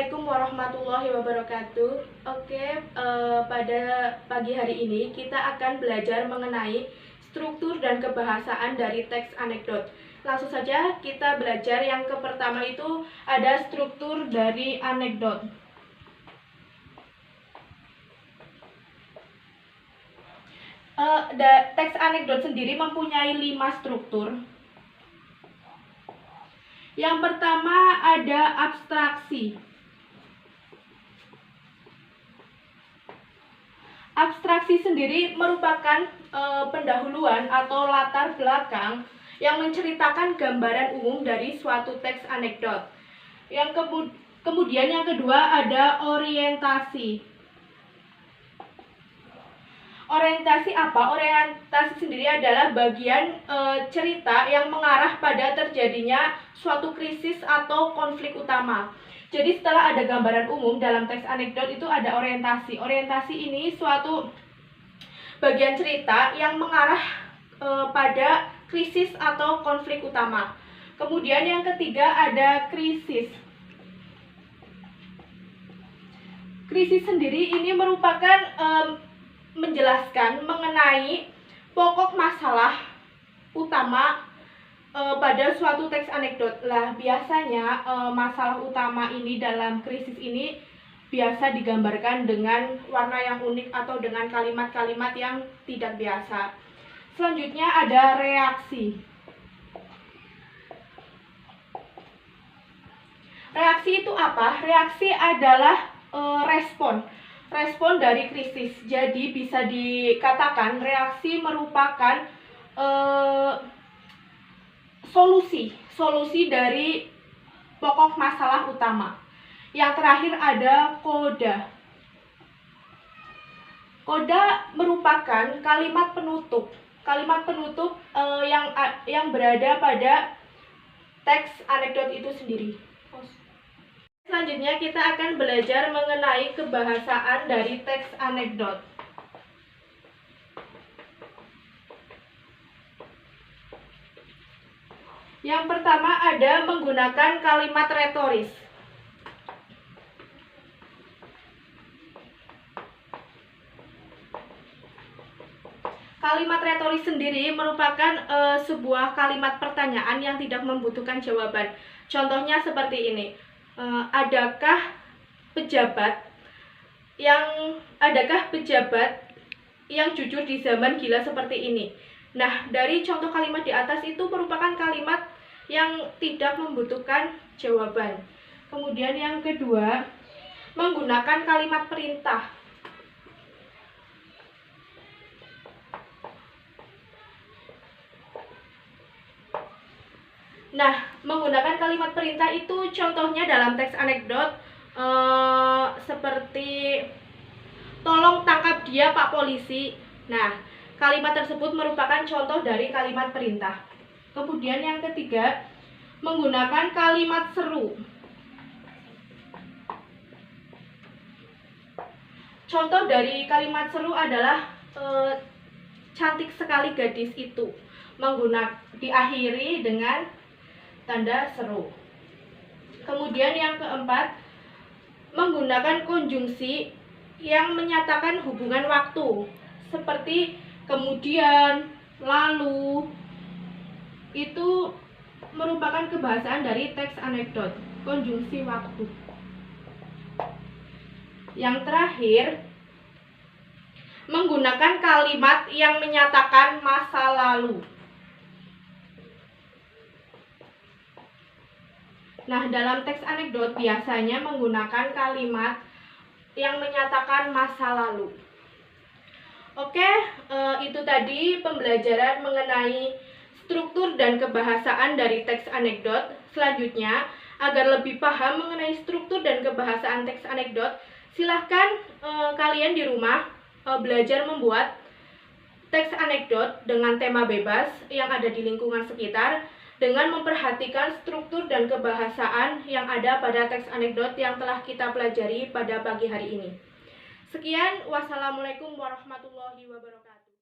Assalamualaikum warahmatullahi wabarakatuh. Pada pagi hari ini kita akan belajar mengenai struktur dan kebahasaan dari teks anekdot. Langsung saja kita belajar. Yang pertama itu ada struktur dari anekdot. Teks anekdot sendiri mempunyai 5 struktur. Yang pertama ada abstraksi. Abstraksi sendiri merupakan pendahuluan atau latar belakang yang menceritakan gambaran umum dari suatu teks anekdot. Kemudian yang kedua ada orientasi. Orientasi apa? Orientasi sendiri adalah bagian cerita yang mengarah pada terjadinya suatu krisis atau konflik utama. Jadi setelah ada gambaran umum dalam teks anekdot itu ada orientasi. Orientasi ini suatu bagian cerita yang mengarah pada krisis atau konflik utama. Kemudian yang ketiga ada krisis. Krisis sendiri ini merupakan menjelaskan mengenai pokok masalah utama pada suatu teks anekdot. Lah biasanya masalah utama ini dalam krisis ini biasa digambarkan dengan warna yang unik atau dengan kalimat-kalimat yang tidak biasa. Selanjutnya ada reaksi. Reaksi itu apa? Reaksi adalah respon dari krisis. Jadi bisa dikatakan reaksi merupakan solusi dari pokok masalah utama. Yang terakhir ada koda. Koda merupakan kalimat penutup. Kalimat penutup yang berada pada teks anekdot itu sendiri. Selanjutnya kita akan belajar mengenai kebahasaan dari teks anekdot. Yang pertama ada menggunakan kalimat retoris. Kalimat retoris sendiri merupakan sebuah kalimat pertanyaan yang tidak membutuhkan jawaban. Contohnya seperti ini. Adakah pejabat yang jujur di zaman gila seperti ini? Nah, dari contoh kalimat di atas itu merupakan kalimat yang tidak membutuhkan jawaban. Kemudian yang kedua, menggunakan kalimat perintah. Nah, menggunakan kalimat perintah itu contohnya dalam teks anekdot seperti tolong tangkap dia Pak Polisi. Nah, kalimat tersebut merupakan contoh dari kalimat perintah. Kemudian yang ketiga, menggunakan kalimat seru. Contoh dari kalimat seru adalah cantik sekali gadis itu. Diakhiri dengan tanda seru. Kemudian yang keempat, menggunakan konjungsi yang menyatakan hubungan waktu seperti kemudian, lalu. Itu merupakan kebahasaan dari teks anekdot, konjungsi waktu. Yang terakhir, menggunakan kalimat yang menyatakan masa lalu. Nah, dalam teks anekdot biasanya menggunakan kalimat yang menyatakan masa lalu. Itu tadi pembelajaran mengenai struktur dan kebahasaan dari teks anekdot. Selanjutnya, agar lebih paham mengenai struktur dan kebahasaan teks anekdot, silahkan kalian di rumah belajar membuat teks anekdot dengan tema bebas yang ada di lingkungan sekitar, dengan memperhatikan struktur dan kebahasaan yang ada pada teks anekdot yang telah kita pelajari pada pagi hari ini. Sekian, wassalamualaikum warahmatullahi wabarakatuh.